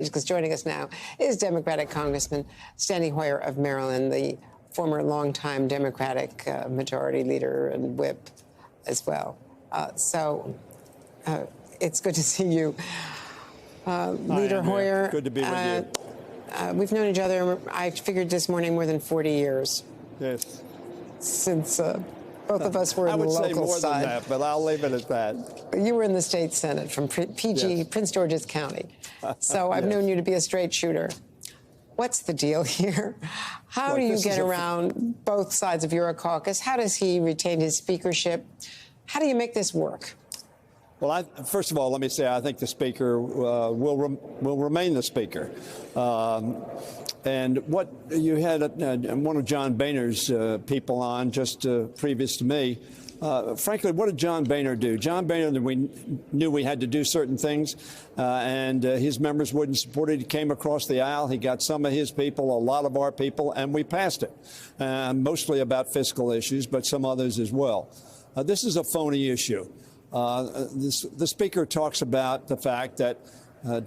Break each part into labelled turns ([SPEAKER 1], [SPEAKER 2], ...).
[SPEAKER 1] because joining us now is Democratic Congressman Steny Hoyer of Maryland, the former longtime Democratic majority leader and whip as well. It's good to see you, Leader Hoyer.
[SPEAKER 2] Good to be with you.
[SPEAKER 1] We've known each other, I figured this morning, more than 40 years.
[SPEAKER 2] Yes.
[SPEAKER 1] Since both of us were in the local side.
[SPEAKER 2] I would say more than that, but I'll leave it at that.
[SPEAKER 1] You were in the state Senate from PG, yes. Prince George's County. So I've known you to be a straight shooter. What's the deal here? How do you get around both sides of your caucus? How does he retain his speakership? How do you make this work?
[SPEAKER 2] Well, first of all, let me say I think the Speaker will remain the Speaker. And what you had one of John Boehner's people on just previous to me. Frankly, what did John Boehner do? John Boehner, we knew we had to do certain things, and his members wouldn't support it. He came across the aisle. He got some of his people, a lot of our people, and we passed it, mostly about fiscal issues, but some others as well. This is a phony issue. The Speaker talks about the fact that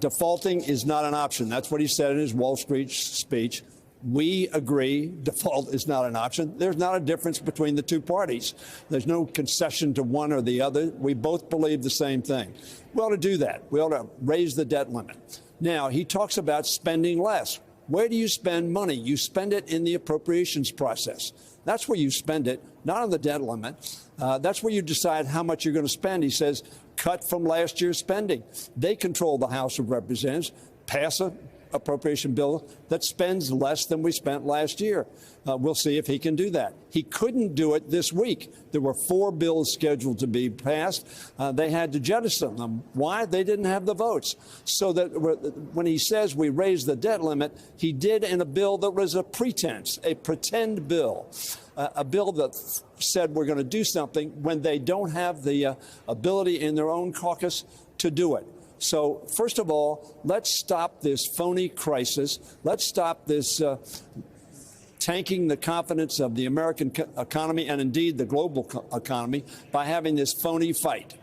[SPEAKER 2] defaulting is not an option. That's what he said in his Wall Street speech. We agree default is not an option. There's not a difference between the two parties. There's no concession to one or the other. We both believe the same thing. We ought to do that. We ought to raise the debt limit. Now, he talks about spending less. Where do you spend money? You spend it in the appropriations process. That's where you spend it, not on the debt limit. That's where you decide how much you're going to spend. He says, cut from last year's spending. They control the House of Representatives. Pass a appropriation bill that spends less than we spent last year. We'll see if he can do that. He couldn't do it this week. There were 4 bills scheduled to be passed. They had to jettison them. Why? They didn't have the votes. So that when he says we raised the debt limit, he did in a bill that was a pretense, a pretend bill, a bill that said we're going to do something when they don't have the ability in their own caucus to do it. So, first of all, let's stop this phony crisis. Let's stop this tanking the confidence of the American economy and, indeed, the global economy by having this phony fight.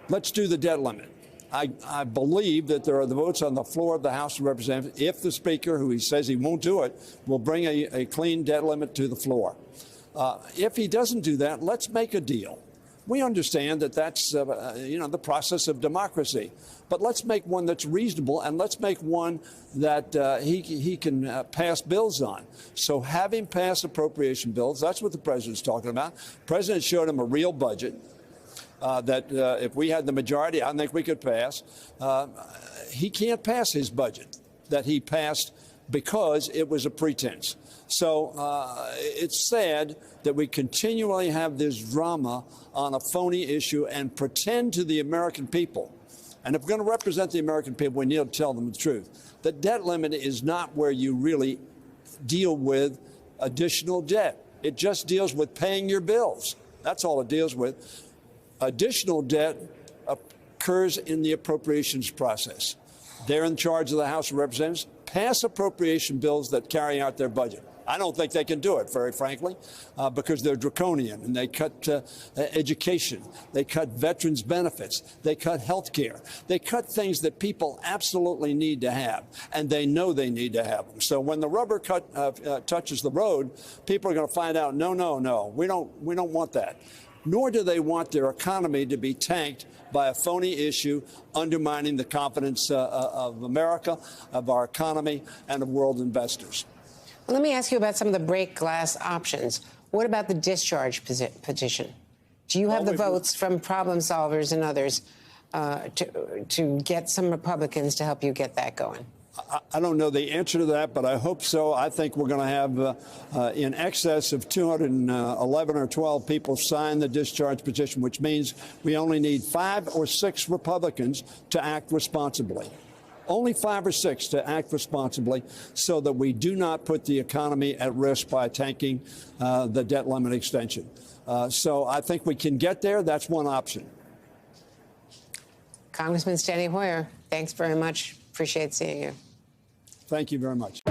[SPEAKER 2] Let's do the debt limit. I believe that there are the votes on the floor of the House of Representatives if the Speaker, who he says he won't do it, will bring a clean debt limit to the floor. If he doesn't do that, let's make a deal. We understand that that's, the process of democracy. But let's make one that's reasonable, and let's make one that he can pass bills on. So have him pass appropriation bills. That's what the president's talking about. The president showed him a real budget that if we had the majority, I think we could pass. He can't pass his budget that he passed because it was a pretense. So it's sad that we continually have this drama on a phony issue and pretend to the American people. And if we're going to represent the American people, we need to tell them the truth. The debt limit is not where you really deal with additional debt. It just deals with paying your bills. That's all it deals with. Additional debt occurs in the appropriations process. They're in charge of the House of Representatives. Pass appropriation bills that carry out their budget. I don't think they can do it, very frankly, because they're draconian, and they cut education, they cut veterans' benefits, they cut health care, they cut things that people absolutely need to have, and they know they need to have them. So when the rubber touches the road, people are going to find out, no, we don't want that. Nor do they want their economy to be tanked by a phony issue undermining the confidence of America, of our economy, and of world investors.
[SPEAKER 1] Well, let me ask you about some of the break glass options. What about the discharge petition? Do you have the votes from problem solvers and others to get some Republicans to help you get that going?
[SPEAKER 2] I don't know the answer to that, but I hope so. I think we're going to have in excess of 211 or 12 people sign the discharge petition, which means we only need 5 or 6 Republicans to act responsibly. Only 5 or 6 to act responsibly so that we do not put the economy at risk by tanking the debt limit extension. So I think we can get there. That's one option.
[SPEAKER 1] Congressman Steny Hoyer, thanks very much. Appreciate seeing you.
[SPEAKER 2] Thank you very much.